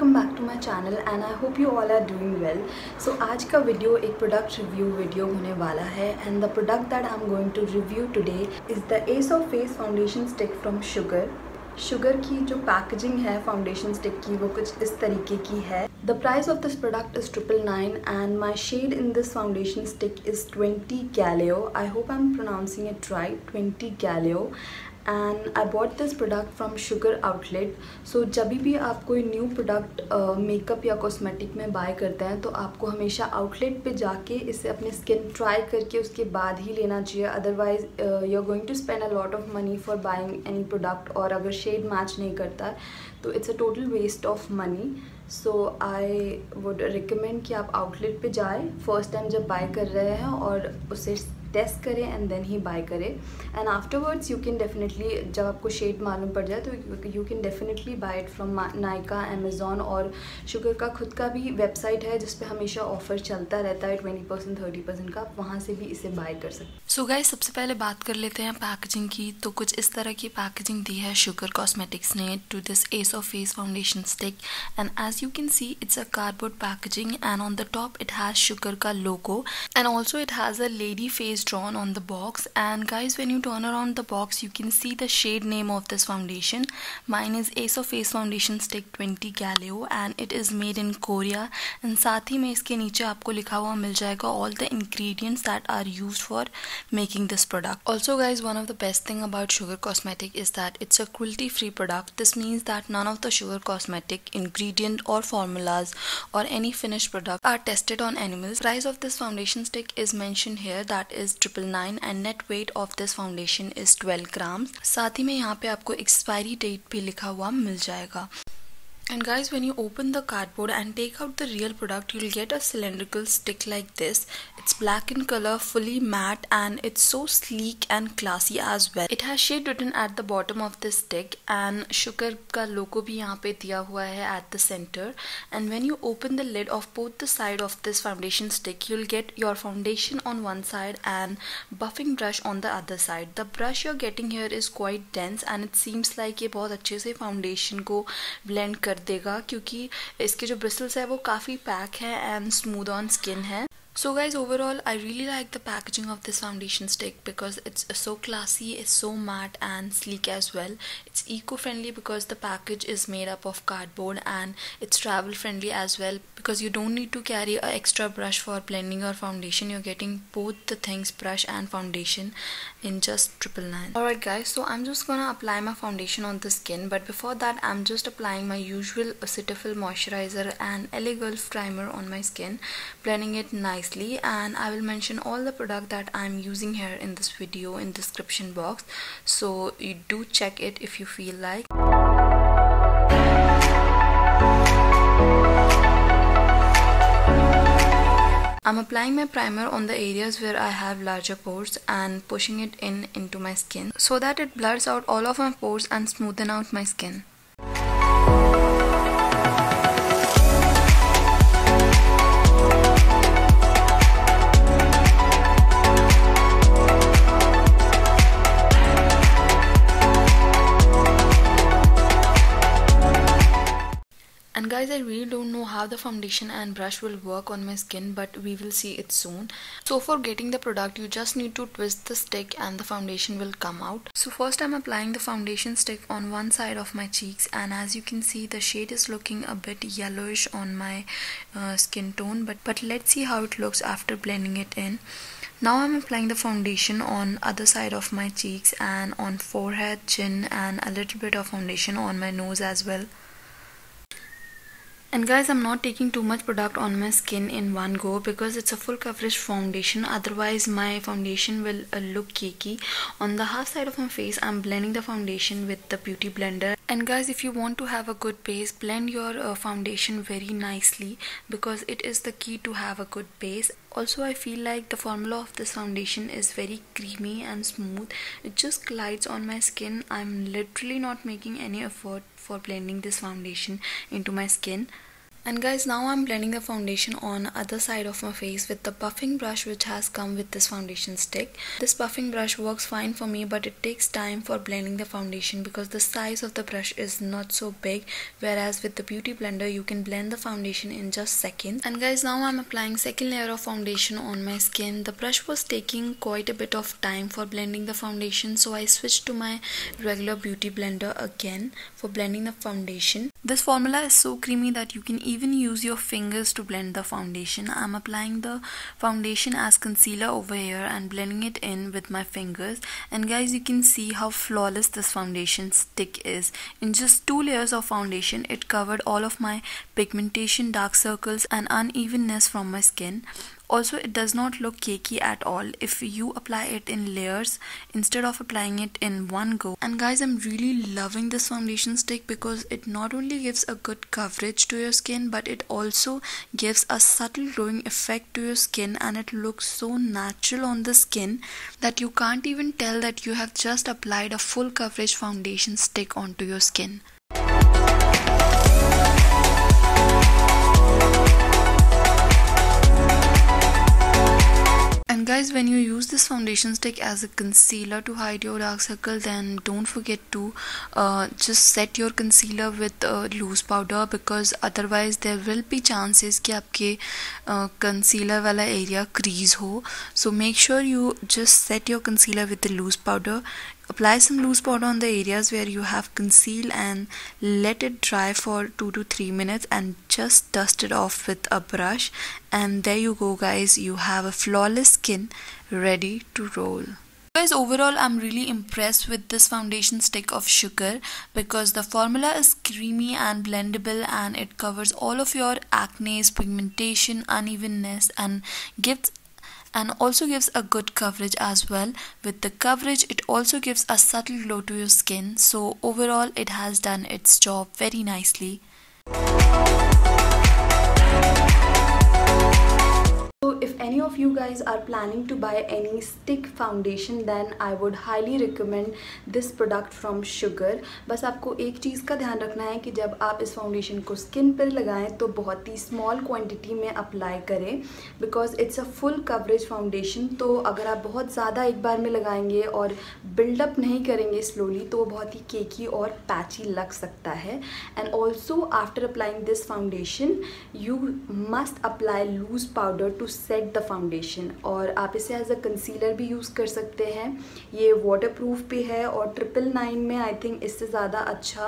Welcome back to my channel and I hope you all are doing well. So आज का video एक product review video होने वाला है and the product that I am going to review today is the ace of face foundation stick from Sugar की जो packaging है foundation stick की वो कुछ इस तरीके की है। The price of this product is 999 and my shade in this foundation stick is 20 Galeo. I hope I am pronouncing it right, 20 Galeo. And I bought this product from Sugar outlet. So जब भी आप कोई new product makeup या cosmetic में buy करते हैं तो आपको हमेशा आउटलेट पे जाके इसे अपने स्किन ट्राई करके उसके बाद ही लेना चाहिए, otherwise you are going to spend a lot of money for buying any product और अगर शेड मैच नहीं करता है तो it's a total waste of money. So I would recommend कि आप आउटलेट पे जाएँ फर्स्ट टाइम जब बाय कर रहे हैं और उसे टेस्ट करें एंड देन ही बाय करें and afterwards you can definitely, जब आपको शेड मालूम पड़ जाए तो you can definitely buy it from Nykaa, Amazon और शुगर का खुद का भी वेबसाइट है जिस पे हमेशा ऑफर चलता रहता है 20% 30% का, आप वहाँ से भी इसे बाय कर सकते हैं। सो गाइस, सबसे पहले बात कर लेते हैं पैकेजिंग की। तो कुछ इस तरह की पैकेजिंग दी है शुगर कॉस्मेटिक्स ने to this ace of face foundation stick and as you can see it's a cardboard packaging and on the top it has sugar ka logo and also it has a lady face drawn on the box. And guys, when you turn around the box you can see the shade name of this foundation. Mine is Ace of Face Foundation Stick 20 Galeo and it is made in Korea and साथ ही में इसके नीचे आपको लिखा हुआ मिल जाएगा all the ingredients that are used for making this product. Also guys, one of the best thing about Sugar Cosmetic is that it's a cruelty free product. This means that none of the Sugar Cosmetic ingredient or formulas or any finished product are tested on animals. Price of this foundation stick is mentioned here, that is 999 and net weight of this foundation is 12 grams. साथ ही में यहाँ पे आपको expiry date भी लिखा हुआ मिल जाएगा. And guys, when you open the cardboard and take out the real product, you'll get a cylindrical stick like this. It's black in color, fully matte, and it's so sleek and classy as well. It has shade written at the bottom of this stick and sugar का logo भी यहाँ पे दिया हुआ है at the center. And when you open the lid of both the side of this foundation stick, you'll get your foundation on one side and buffing brush on the other side. The brush you're getting here is quite dense and it seems like ये बहुत अच्छे से foundation को blend कर देगा क्योंकि इसके जो ब्रिसल्स है वो काफ़ी पैक है एंड स्मूथ ऑन स्किन है. So guys, overall I really like the packaging of this foundation stick because it's so classy, it's so matte and sleek as well. It's eco-friendly because the package is made up of cardboard and it's travel friendly as well because you don't need to carry an extra brush for blending your foundation. You're getting both the things, brush and foundation, in just 999. Alright guys, so I'm just gonna apply my foundation on the skin, but before that I'm just applying my usual Cetaphil moisturizer and LA Gulf primer on my skin, blending it nicely. And I will mention all the product that I'm using here in this video in description box, so you do check it if you feel like. I'm applying my primer on the areas where I have larger pores and pushing it into my skin so that it blurs out all of my pores and smoothen out my skin. And guys, I really don't know how the foundation and brush will work on my skin, but we will see it soon. So for getting the product, you just need to twist the stick and the foundation will come out. So first I'm applying the foundation stick on one side of my cheeks, and as you can see the shade is looking a bit yellowish on my skin tone, but let's see how it looks after blending it in. Now I'm applying the foundation on other side of my cheeks and on forehead, chin, and a little bit of foundation on my nose as well. And guys, I'm not taking too much product on my skin in one go because it's a full coverage foundation, otherwise my foundation will look cakey. On the half side of my face I'm blending the foundation with the beauty blender. And guys, if you want to have a good base, blend your foundation very nicely because it is the key to have a good base. Also, I feel like the formula of this foundation is very creamy and smooth. It just glides on my skin. I'm literally not making any effort for blending this foundation into my skin. And guys, now I'm blending the foundation on other side of my face with the buffing brush which has come with this foundation stick. This buffing brush works fine for me, but it takes time for blending the foundation because the size of the brush is not so big, whereas with the beauty blender you can blend the foundation in just seconds. And guys, now I'm applying second layer of foundation on my skin. The brush was taking quite a bit of time for blending the foundation, so I switched to my regular beauty blender again for blending the foundation. This formula is so creamy that you can even use your fingers to blend the foundation. I'm applying the foundation as concealer over here and blending it in with my fingers. And guys, you can see how flawless this foundation stick is. In just 2 layers of foundation, it covered all of my pigmentation, dark circles and unevenness from my skin. Also, it does not look cakey at all if you apply it in layers instead of applying it in one go. And guys, I'm really loving this foundation stick because it not only gives a good coverage to your skin, but it also gives a subtle glowing effect to your skin, and it looks so natural on the skin that you can't even tell that you have just applied a full coverage foundation stick onto your skin. And guys, when you use this foundation stick as a concealer to hide your dark circle, then don't forget to just set your concealer with loose powder, because otherwise there will be chances कि आपके concealer वाला area crease हो. So make sure you just set your concealer with the loose powder. Apply some loose powder on the areas where you have concealed and let it dry for 2 to 3 minutes and just dust it off with a brush. And there you go guys, you have a flawless skin ready to roll. Guys, overall I'm really impressed with this foundation stick of Sugar because the formula is creamy and blendable, and it covers all of your acne, pigmentation, unevenness, and also gives a good coverage as well. With the coverage, it also gives a subtle glow to your skin. So overall, it has done its job very nicely. So if any of you guys are planning to buy any stick foundation, then I would highly recommend this product from Sugar. बस आपको एक चीज़ का ध्यान रखना है कि जब आप इस फाउंडेशन को स्किन पर लगाएं तो बहुत ही स्मॉल क्वांटिटी में अप्लाई करें, because it's a full coverage foundation. तो अगर आप बहुत ज़्यादा एक बार में लगाएंगे और बिल्डअप नहीं करेंगे स्लोली, तो वो बहुत ही केकी और पैची लग सकता है. And also after applying this foundation you must apply loose powder to set the foundation. और आप इसे एज अ कंसीलर भी यूज़ कर सकते हैं. ये वाटरप्रूफ भी है और 999 में आई थिंक इससे ज़्यादा अच्छा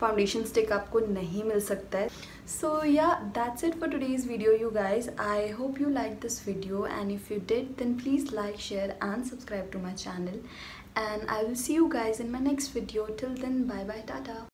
फाउंडेशन स्टिक आपको नहीं मिल सकता है. So yeah, that's it for today's video you guys. I hope you liked this video, and if you did, then please like, share and subscribe to my channel, and I will see you guys in my next video. Till then, bye bye, tata.